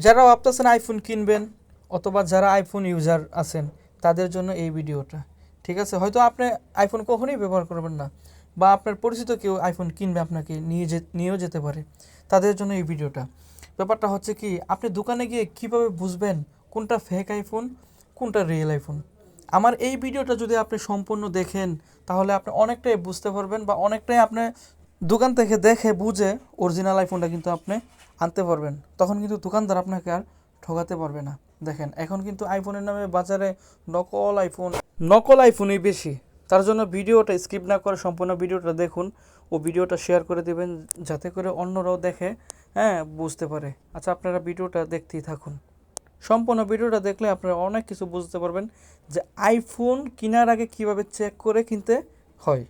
যারা ভাবতেছেন আইফোন কিনবেন অথবা যারা আইফোন ইউজার আছেন তাদের জন্য এই ভিডিওটা, ঠিক আছে? হয়তো আপনি আইফোন কখনোই ব্যবহার করবেন না, বা আপনার পরিচিত কেউ আইফোন কিনবে, আপনাকে নিয়েও যেতে পারে, তাদের জন্য এই ভিডিওটা। ব্যাপারটা হচ্ছে কি, আপনি দোকানে গিয়ে কীভাবে বুঝবেন কোনটা ফেক আইফোন, কোনটা রিয়েল আইফোন? আমার এই ভিডিওটা যদি আপনি সম্পূর্ণ দেখেন তাহলে আপনি অনেকটাই বুঝতে পারবেন, বা অনেকটাই আপনি দোকান থেকে দেখে বুঝে অরিজিনাল আইফোনটা কিন্তু আপনি আনতে পারবেন। তখন কিন্তু দোকানদার আপনাকে আর ঠকাতে পারবে না। দেখেন, এখন কিন্তু আইফোনের নামে বাজারে নকল আইফোনই বেশি। তার জন্য ভিডিওটা স্কিপ না করে সম্পূর্ণ ভিডিওটা দেখুন ও ভিডিওটা শেয়ার করে দেবেন, যাতে করে অন্যরাও দেখে, হ্যাঁ, বুঝতে পারে। আচ্ছা, আপনারা ভিডিওটা দেখতেই থাকুন। সম্পূর্ণ ভিডিওটা দেখলে আপনারা অনেক কিছু বুঝতে পারবেন যে আইফোন কেনার আগে কিভাবে চেক করে কিনতে হয়।